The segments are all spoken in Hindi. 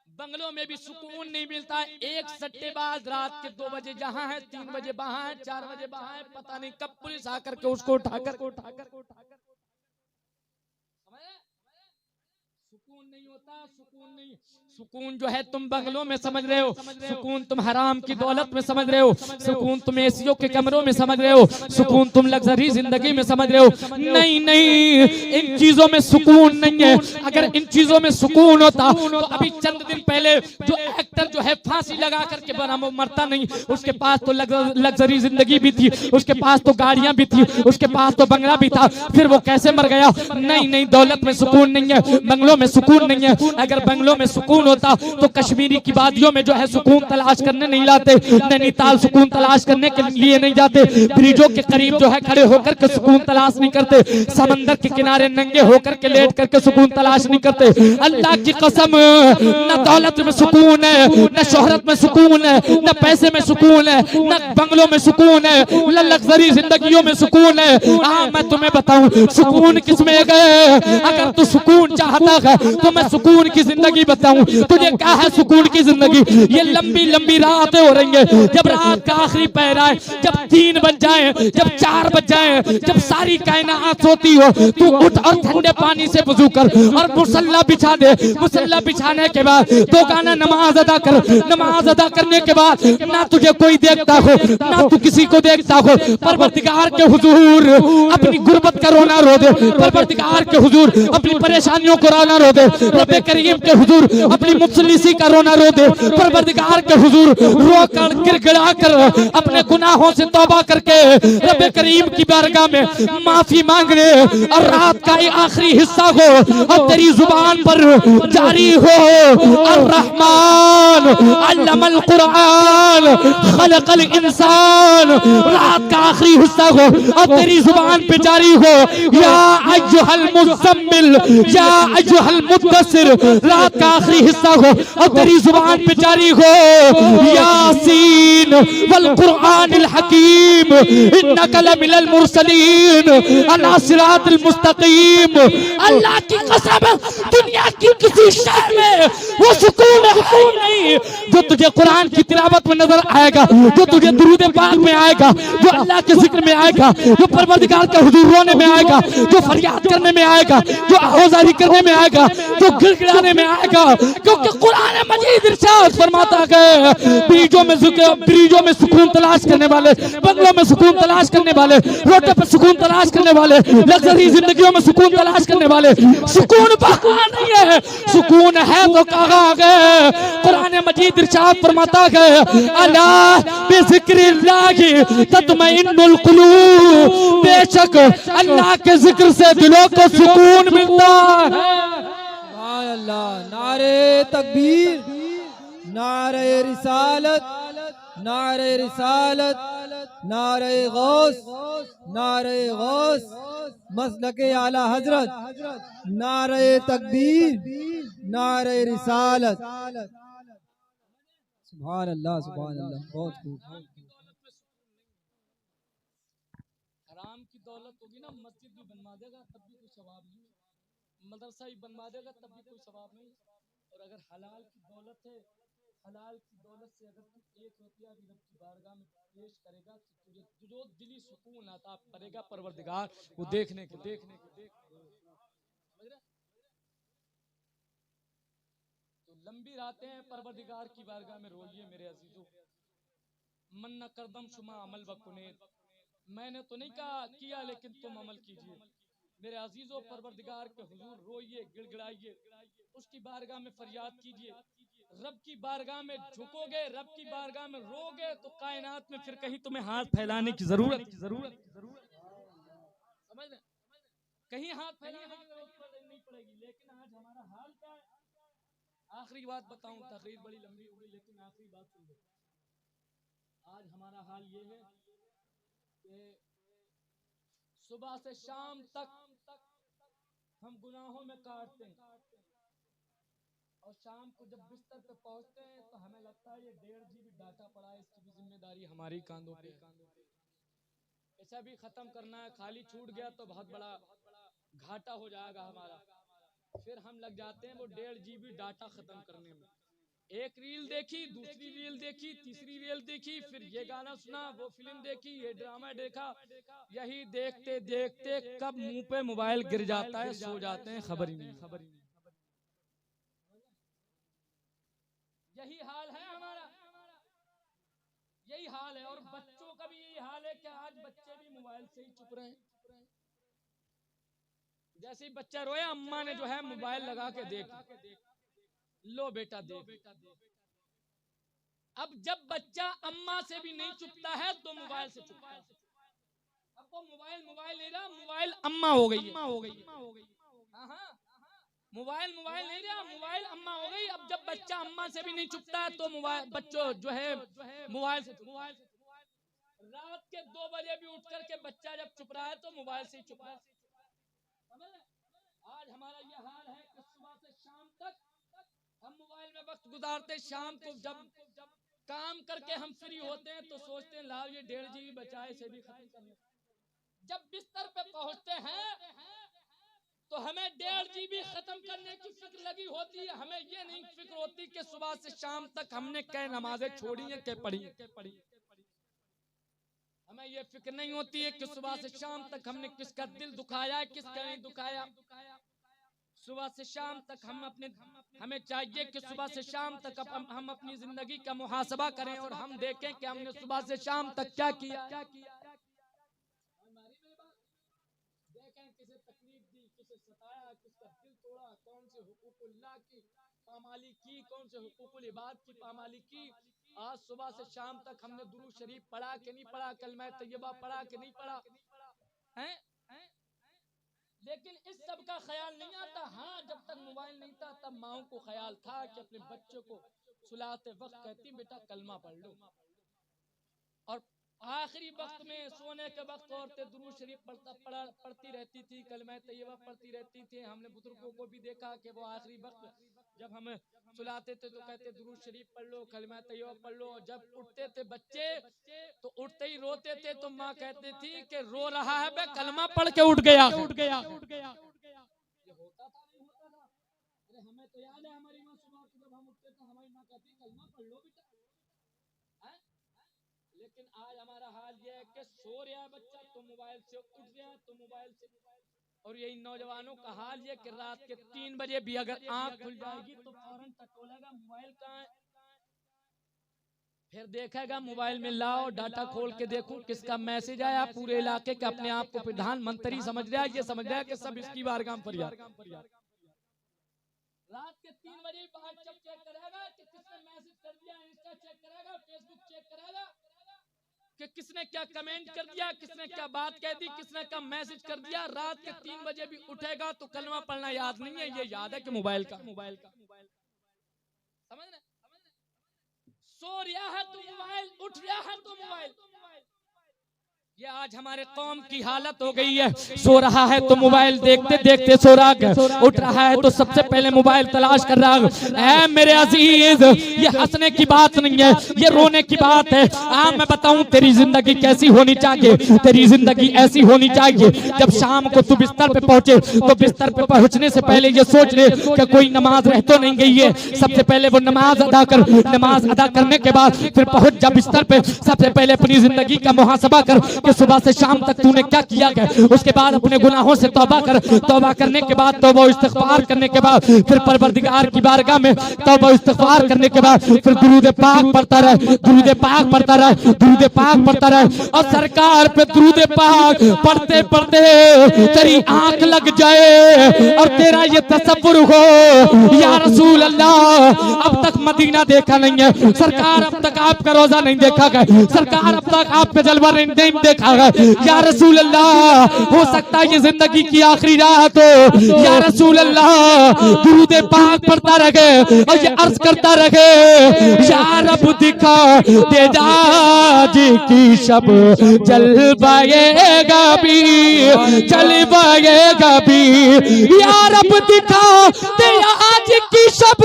बंगलों में भी सुकून नहीं मिलता है। एक सट्टेबाज रात के 2 बजे जहां है, 3 बजे वहां है, 4 बजे वहां है, पता नहीं कब पुलिस आकर के उसको उठाकर सुकून नहीं होता। सुकून जो है तुम बंगलों में समझ रहे हो, सुकून तुम हराम की दौलत में समझ रहे हो, सुकून तुम एसियों के कमरों में समझ रहे हो, सुकून तुम लग्जरी जिंदगी में समझ रहे हो। नहीं नहीं, इन चीजों में सुकून नहीं है। अगर इन चीजों में सुकून होता तो अभी चंद दिन पहले जो एक्टर जो है फांसी लगा करके बना वो मरता नहीं। उसके पास तो लग्जरी जिंदगी भी थी, उसके पास तो गाड़ियां भी थी, उसके पास तो बंगला भी था, फिर वो कैसे मर गया? नहीं नहीं, दौलत में सुकून नहीं है, बंगलों में सुकून नहीं है। अगर बंगलों में सुकून होता तो कश्मीरी की वादियों में जो है सुकून तलाश करने नहीं लाते, नैनीताल सुकून तलाश करने के लिए नहीं जाते, ब्रिजों के करीब जो है खड़े होकर के सुकून तलाश नहीं करते, समंदर के किनारे नंगे होकर के लेट करके सुकून तलाश नहीं करते। अल्लाह की कसम, न दौलत में सुकून है, न शोहरत में सुकून है, न पैसे में सुकून है, न बंगलों में सुकून है, न लग्जरी जिंदगियों में सुकून है। हाँ, मैं तुम्हें बताऊं सुकून किसमें गए। अगर तू सुकून चाहता है तो मैं सुकून की जिंदगी बताऊं तुझे। क्या है सुकून की जिंदगी? ये लंबी लंबी रातें हो रही है, जब रात का आखिरी पहर आए, जब 3 बज जाए, जब 4 बज जाए, जब सारी कायनात सोती हो, तू उठ और ठंडे पानी से वुजू कर और मुसल्ला बिछा दे। मुसल्ला बिछाने के बाद 2 गाना नमाज अदा कर। नमाज अदा करने के बाद ना तुझे कोई देखता हो, ना तू किसी को देखता हो, परवरदिगार के हुजूर अपनी गुर्बत का रोना रो दे, परवरदिगार के हुजूर अपनी परेशानियों को रोना रो दे, रब्बे करीम के हुजूर अपनी मुफलिसी का रोना रो दे, परवरदिगार के हुजूर रो कर गिड़गिड़ा कर अपने गुनाहों से तौबा करके रब्बे करीम की बारगाह में माफी मांग ले। और रात का ये आखिरी हिस्सा हो और तेरी जुबान पर जारी हो अर्रहमान अल्लमल कुरान खलकल इंसान। रात का आखिरी हिस्सा हो और तेरी जुबान पे जारी हो या अय्युहल मुज़म्मिल या अय्युहल मुद्दसिर। रात का आखिरी हिस्सा हो और तेरी जुबान पे जारी हो यासीन वल कुरआनिल हकीम इन्नका लमिनल मुरसलीन अला सिरातिल मुस्तकीम। अल्लाह की कसम, दुनिया की किसी शहर में वो सुकून है नहीं जो तुझे कुरान की तिलावत में नजर आएगा, जो तुझे दुरूद पाक में आएगा, जो अल्लाह के जिक्र में आएगा, जो परवरदिगार के हुजूर रोने में आएगा, जो फरियाद करने में आएगा, जो आहोजारी करने में आएगा, जो गिड़गिड़ाने में आएगा। क्योंकि कुरान मजीद इरशाद फरमाता है ब्रिजों में सुकून तलाश करने वाले, बंगलों में सुकून तलाश करने वाले, रोटे पर सुकून तलाश करने वाले, लग्जरी जिंदगियों में सुकून तलाश करने वाले, सुकून वहां नहीं है। सुकून है तो कहां गए? कुरान मजीद इरशाद फरमाता है अला बिज़िक्रिल्लाहि तत्मइन्नुल कुलूब। बेशक अल्लाह के जिक्र से दिलों को सुकून मिलता है। सुभान अल्लाह। नारे तकबीर, नारे रिसालत, नारे रिसालत, नारे गौस, नारे गौस, मसलके आला हजरत, नारे तकबीर, नारे रिसालत। सुभान अल्लाह, सुभान अल्लाह। बहुत खूब। हराम की दौलत होगी ना, मस्जिद भी बनवा देगा तब भी कोई सवाब नहीं, मदरसा भी बनवा देगा तब भी कोई सवाब नहीं। और अगर हलाल की दौलत है, हलाल की दौलत से अगर तू 1 रुपया भी रब की बारगाह में पेश करेगा तो तुझे जो दिली सुकून अता करेगा परवरदिगार वो देखने के देख। तो लंबी रातें हैं, परवरदिगार की बारगाह में रोइए मेरे अजीजों। मन्ना करदम शुमा अमल बकुने, मैंने तो नहीं कहा किया लेकिन तुम अमल कीजिए मेरे अजीजों। परवरदिगार के हुजूर रोइए, गिड़गिड़ाइए, उसकी बारगाह में फरियाद कीजिए। रब की बारगाह में झुकोगे, रब की बारगाह में रोगे तो कायनात में फिर कहीं तुम्हें हाथ फैलाने की जरूरत समझ लें, कहीं हाथ फैलाने की जरूरत नहीं पड़ेगी। लेकिन आज हमारा हाल क्या है? आखिरी बात बताऊं, तकरीर बड़ी लंबी हो गई लेकिन आखिरी बात सुन लो। आज हमारा हाल ये है कि सुबह से शाम तक हम गुनाहों में काटते हैं और शाम को जब बिस्तर पे पहुंचते हैं तो हमें लगता है ये 1.5 GB डाटा पड़ा है, इसकी भी जिम्मेदारी हमारी कांधों पे। ऐसा भी खत्म करना है, खाली छूट गया तो बहुत बड़ा घाटा हो जाएगा हमारा। फिर हम लग जाते हैं वो 1.5 GB डाटा खत्म करने में। एक रील देखी, दूसरी रील देखी, तीसरी रील देखी, फिर ये गाना सुना, वो फिल्म देखी, ये ड्रामा देखा। यही देखते देखते कब मुंह पे मोबाइल गिर जाता है, सो जाते हैं, खबर ही नहीं। यही हाल है हमारा, यही हाल है। और बच्चों का भी यही हाल है कि आज बच्चे भी मोबाइल से ही चुप रहे हैं। जैसे ही बच्चा रोया, अम्मा ने जो है मोबाइल लगा के देख, लो बेटा देख। अब जब बच्चा अम्मा से भी नहीं चुपता है तो मोबाइल से चुपता है। अब वो मोबाइल नहीं रहा, मोबाइल अम्मा हो गई। मोबाइल नहीं रहा, मोबाइल अम्मा हो गई। अब जब बच्चा अम्मा से भी नहीं चुपता है तो मोबाइल बच्चों जो है मोबाइल से। रात के 2 बजे भी उठ करके बच्चा जब चुप रहा है तो मोबाइल से ही चुप रहा है। आज हमारा ये हाल है कि सुबह से शाम तक हम मोबाइल में वक्त गुजारते। शाम को जब काम करके हम फ्री होते हैं तो सोचते हैं लाओ ये 1.5 GB बचा है, इसे भी खत्म कर लें। जब बिस्तर पे पहुंचते हैं तो हमें 1.5 GB खत्म करने की फिक्र लगी होती है। हमें ये नहीं फिक्र होती कि सुबह से शाम तक हमने कै नमाजें छोड़ी हैं, कै पढ़ी। हमें ये फिक्र नहीं होती है कि सुबह से शाम तक हमने किसका दिल दुखाया है, किसका नहीं दुखाया। सुबह से शाम तक हमें चाहिए कि सुबह से शाम तक हम अपनी जिंदगी का मुहासबा करें और हम देखें कि हमने सुबह से शाम तक क्या किया। देखें किसे तकलीफ दी, किसे सताया, किसका दिल तोड़ा, कौन से हुकूकुल्लाह की पामाली की, कौन से हुकूकुल इबाद की पामाली की। आज सुबह से शाम तक हमने दुरूद शरीफ पढ़ा कि नहीं पढ़ा, कलमा तैयबा पढ़ा कि नहीं पढ़ा है? लेकिन इस सब का ख्याल नहीं आता। हाँ, जब तक मोबाइल नहीं था तब माओं को ख्याल था कि अपने बच्चों को सुलाते वक्त कहती बेटा कलमा पढ़ लो। और आखिरी वक्त में सोने के वक्त औरतें दुरूद शरीफ पढ़ती रहती थी, कलमा तैयबा पढ़ती रहती थी। हमने बुजुर्गों को भी देखा कि वो आखिरी वक्त जब हम सुलाते थे तो कहते दुरूद शरीफ पढ़ लो, कलमा तैयबा पढ़ लो। जब उठते थे बच्चे तो उठते ही रोते थे तो माँ कहती थी कि रो रहा है बे, कलमा पढ़ के उठ गया। ये होता था नहीं होता था? अरे हमें तो याद है हमारी माँ सुबह को जब हम उठते थे हमारी माँ कहती कलमा पढ़ लो बेटा। लेकिन आज हमारा हाल ये है कि सो रहा है बच्चा तो मोबाइल से, उठ गया तो मोबाइल से। और यही नौजवानों का हाल ये कि रात के 3 बजे भी अगर आंख खुल जाएगी तो फौरन टटोलेगा मोबाइल कहाँ है। फिर देखेगा मोबाइल में लाओ डाटा खोल के देखूं किसका मैसेज आया। पूरे इलाके के अपने आप को प्रधानमंत्री समझ रहा है, ये समझ रहा है कि सब इसकी बारगाह पर फरियाद। रात के 3 बजे बाद जब चेक करेगा कि किसने मैसेज कर दिया, इंस्टा चेक करेगा, फेसबुक चेक करेगा कि किसने क्या कमेंट कर दिया, किसने क्या बात कह दी, किसने क्या मैसेज कर दिया। रात के 3 बजे भी उठेगा तो कलमा पढ़ना याद नहीं है, ये याद है कि मोबाइल का। समझ रहे? सो रहा है तो मोबाइल, उठ रहा है तो मोबाइल। ये आज हमारे कौम की हालत हो गई है। सो रहा है तो मोबाइल देखते देखते सो रहा है, उठ रहा है तो सबसे पहले मोबाइल तलाश कर रहा है। मेरे अजीज, ये हंसने की बात नहीं है, ये रोने की बात है। मैं बताऊं तेरी जिंदगी कैसी होनी चाहिए। तेरी जिंदगी ऐसी होनी चाहिए जब शाम को तू बिस्तर पे पहुंचे तो बिस्तर पे पहुंचने से पहले ये सोच ले कि कोई नमाज रह तो नहीं गई है। सबसे पहले वो नमाज अदा कर, नमाज अदा करने के बाद फिर पहुंच जा बिस्तर पे। सबसे पहले अपनी जिंदगी का मुहासबा कर कि सुबह से शाम तक तूने क्या किया है। उसके बाद अपने गुनाहों से तौबा कर। तौबा करने के बाद तौबा इस्तिग़फ़ार करने के बाद फिर परवरदिगार की बारगाह में तौबा इस्तिग़फ़ार करने के बाद फिर दुरूद पाक पढ़ता रहे, दुरूद पाक पढ़ता रहे, दुरूद पाक पढ़ता रहे। और सरकार पे दुरूद पाक पढ़ते पढ़ते तेरी आंख लग जाए और तेरा ये तसव्वुर हो या रसूल अल्लाह अब तक मदीना देखा नहीं है, सरकार अब तक आपका रोजा नहीं देखा गया, सरकार अब तक आप पे जलवा नहीं देखा गया। या रसूल अल्लाह हो सकता है ये जिंदगी की आखिरी रात हो। या रसूल अल्लाह दुरूद पाक पढ़ता रहे और ये अर्ज करता रहे या रब दिखा दे आज की शब जलवाएगा भी, जलवाएगा भी। या रब दिखा दे आज की शब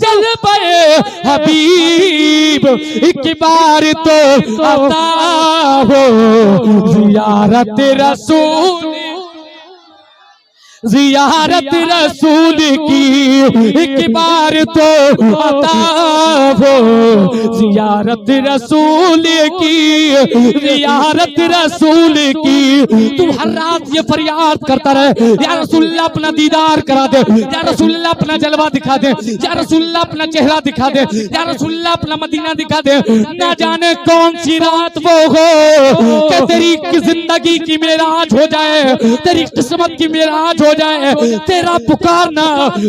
जलवाए हबीब, एक बार तो अता हो जियारत रसूल। जियारत रसूल की एक बार तो अता हो, जियारत रसूल की, जियारत रसूल की। तू हर रात ये फरियाद करता रहे, या रसूलुल्लाह अपना दीदार करा दे, या रसूलुल्लाह अपना जलवा दिखा दे, या रसूलुल्लाह अपना चेहरा दिखा दे, या रसूलुल्लाह अपना मदीना दिखा दे। ना जाने कौन सी रात वो हो कि तेरी जिंदगी की मेराज हो जाए, तेरी किस्मत की मेराज हो जाए, तेरा पुकारना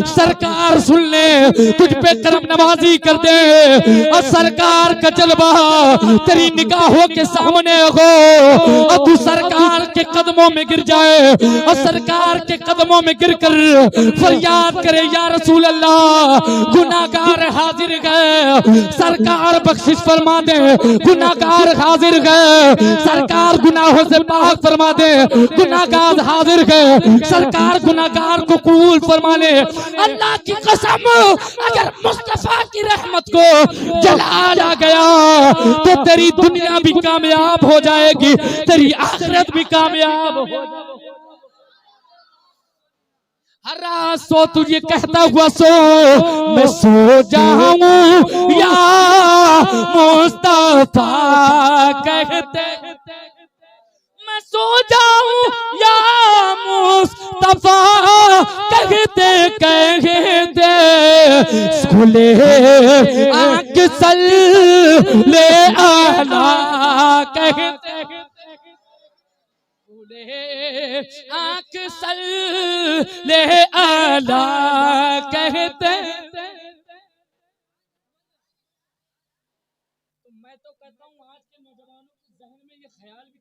सरकार सुन ले, तुझ पे करम नवाजी कर दे और सरकार का जलवा तेरी निगाहों के सामने हो और तू सरकार के कदमों में गिर जाए और सरकार के कदमों में गिरकर फरियाद करे, या रसूल अल्लाह गुनाहगार हाजिर गए, सरकार बख्शिश फरमा दे, गुनाहगार हाजिर गए, सरकार गुनाहों से पाक फरमा दे, गुनाहगार हाजिर गए, सरकार गुनाहगार को कबूल फरमा ले। अल्लाह की कसम, अगर मुस्तफा की रहमत को जलाल आ गया तो तेरी दुनिया भी कामयाब हो जाएगी, तेरी आखिरत भी कामयाब हो जाएगी। हर रात सो तुझे कहता हुआ सो, मैं सो जाऊं या मुस्तफा कहते, मैं सो जाऊं या मुस्तफा कहते कहते, खुले आंख सल ले आला कहते, आंख सल ले आला कहते। तो मैं तो कहता हूँ आज के नौजवानों के जहन में ये ख्याल भी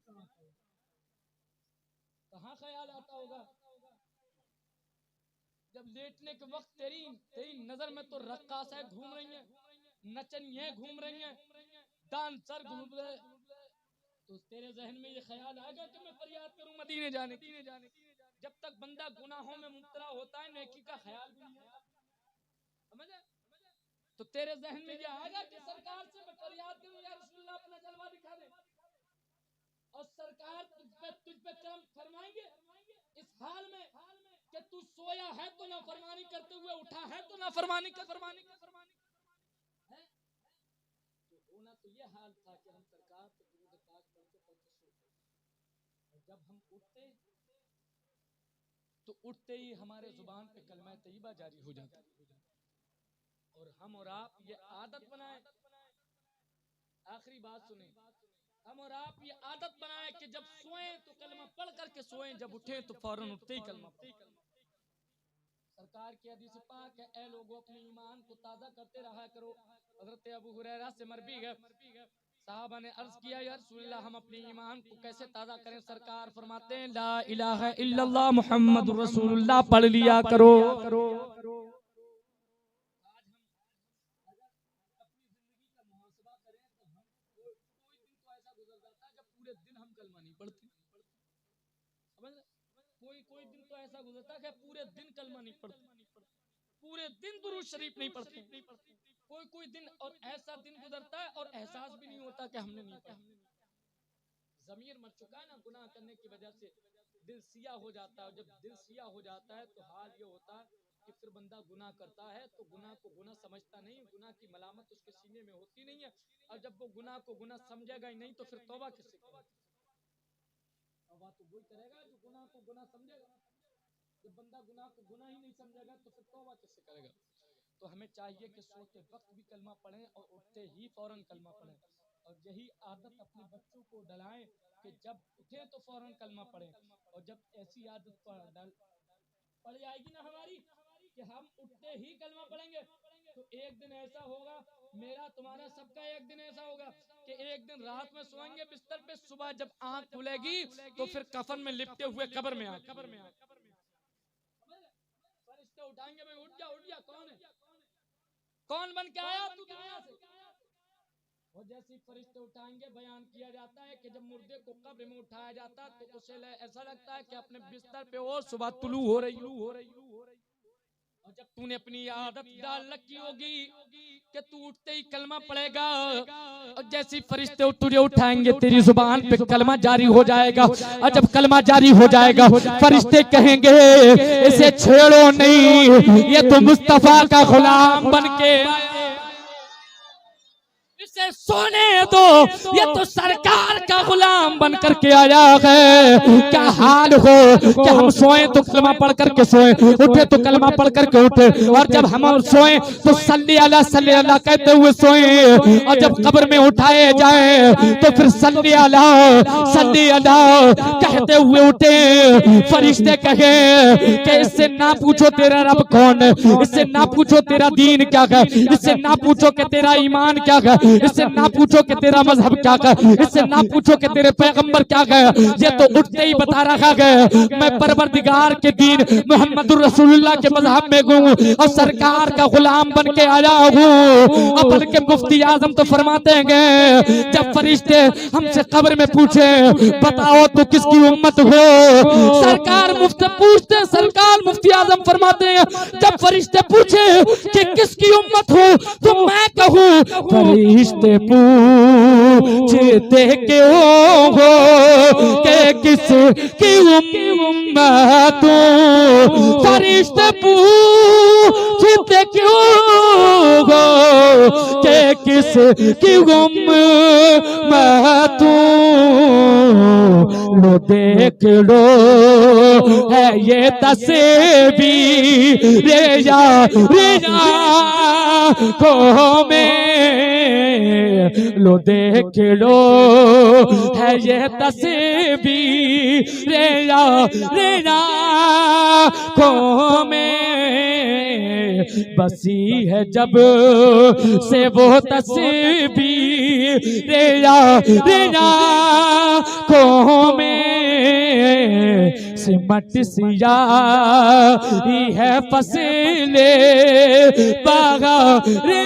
कहाँ ख्याल आता होगा। जब लेटने के वक्त तेरी नजर में तो रक्कासाएं घूम रही हैं, नचनियां घूम रही हैं, डांसर घूम रहे, तो तेरे जहन में ये ख्याल आएगा कि मैं फरियाद करूं मदीने जाने की। जब तक बंदा गुनाहों में मुब्तला होता है नेकी का ख्याल भी नहीं आता, समझे? तो तेरे जहन में ये आएगा कि सरकार से मैं फरियाद करूं, या रसूलुल्लाह अपना जलवा दिखा दे, और सरकार तुझ पे करम फरमाएंगे इस हाल में कि तू सोया है तो ना फरमानी करते हुए उठा है तो ना फरमानी है। तो होना तो ये हाल था कि हम सरकार को दुरूद पाक पढ़ते पढ़ते सोते, और जब हम उठते तो उठते ही हमारे जुबान पे कलमा तैयबा जारी हो जाता, और हम और आप ये आदत बनाए, आखिरी बात सुने, हम और आप ये आदत बनाए कि जब सोएं तो कलमा पढ़ करके सोएं, जब उठे तो फौरन उठते ही कलमा पढ़ें। सरकार की हदीस पाक है, ऐ लोगों अपने ईमान को ताजा करते रहा करो। हजरत अबू हुरैरा से मरवी है, साहबा ने अर्ज किया, या रसूलल्लाह हम अपने ईमान को कैसे ताजा करें? सरकार फरमाते हैं, ला इलाहा इल्लल्लाह मुहम्मदुर रसूलुल्लाह पढ़ लिया करो। कोई दिन तो ऐसा गुजरता है पूरे दिन कलमा नहीं पढ़ते, पूरे दिन दुरूद शरीफ नहीं पढ़ते, कोई दिन और ऐसा दिन गुजरता है और एहसास भी नहीं होता कि हमने नहीं पढ़ा। ज़मीर मर चुका है ना गुनाह करने की वजह से, दिल सिया हो जाता है, और जब दिल सिया हो जाता है तो हाल ये होता है कि फिर बंदा गुनाह करता है तो गुनाह को गुनाह समझता नहीं, गुनाह की मलामत उसके सीने में होती नहीं है, और जब वो गुनाह को गुनाह समझेगा ही नहीं तो फिर तौबा किससे करेगा? तौबा तो वही करेगा जो गुनाह को गुनाह समझेगा। जब बंदा गुनाह को गुनाह ही नहीं समझेगा तो फिर तौबा किससे करेगा? तो हमें चाहिए कि सोते वक्त भी कलमा पढ़ें और उठते ही फौरन कलमा पढ़ें, और यही आदत अपने बच्चों को डलाएं कि जब उठे तो फौरन कलमा पढ़ें। और जब ऐसी आदत पड़ जाएगी ना हमारी कि हम उठते ही कलमा पढ़ेंगे, तो एक दिन ऐसा होगा, मेरा तुम्हारा सबका एक दिन ऐसा होगा कि एक दिन रात में सोएंगे बिस्तर पे, सुबह जब आंख खुलेगी तो फिर कफन में लिपटे हुए कब्र में फरिश्ते उठाएंगे, भाई उठ जा, कौन बन के आया तू दुनिया से? और जैसे फरिश्ते उठाएंगे, बयान किया जाता है कि जब मुर्दे को कब्र में उठाया जाता है तो उसे ऐसा लगता है कि अपने बिस्तर पे और सुबह तुलू हो रही। और जब तूने अपनी आदत डाल रखी होगी कि तू उठते ही कलमा पड़ेगा और जैसे ही फरिश्ते तुझे उठाएंगे तेरी जुबान पे कलमा जारी हो जाएगा। और जब कलमा जारी हो जाएगा फरिश्ते कहेंगे इसे छेड़ो नहीं, ये तो मुस्तफा का गुलाम बन के, इसे सोने दो, ये तो सरकार का गुलाम बन करके आया है। क्या हाल हो कि हम सोए तो कलमा पढ़ करके सोए, उठे तो कलमा पढ़ करके उठे, और जब हम सोए तो सल्ली अल्लाह कहते हुए सोए, और जब कब्र में उठाए जाए तो फिर सल्ली अल्लाह कहते हुए उठे। फरिश्ते कहे कि इससे ना पूछो तेरा रब कौन है, इससे ना पूछो तेरा दीन क्या है, इससे ना पूछो कि तेरा ईमान क्या है, इससे ना पूछो कि तेरा मजहब क्या है, इससे ना पूछो कि तेरे पैगंबर क्या है। ये तो उठते ही बता रखा गया मैं परवरदिगार के दीन मोहम्मदुर रसूलुल्लाह के मजहब में हूँ और सरकार का गुलाम बन के आया हूँ। अपन के मुफ्ती आजम तो फरमाते हैं जब फरिश्ते हमसे कब्र में पूछे बताओ तो किसकी उम्मत हो, सरकार मुफ्ती आजम फरमाते हैं जब फरिश्ते पूछे कि किसकी उम्मत हो तो मैं कहूँ फरिश्ते पूछते क्यों हो कि किसकी उम्मत हो, फरिश्ते पूछते क्यों हो कि किसकी उम्मत हो। लो देख लो है ये तस्वीर रे को में, लो देख लो है ये तस्वीर रे को में, बसी है जब से वो तस्वीर रे को में, सिमट सिया है फसले बागा रे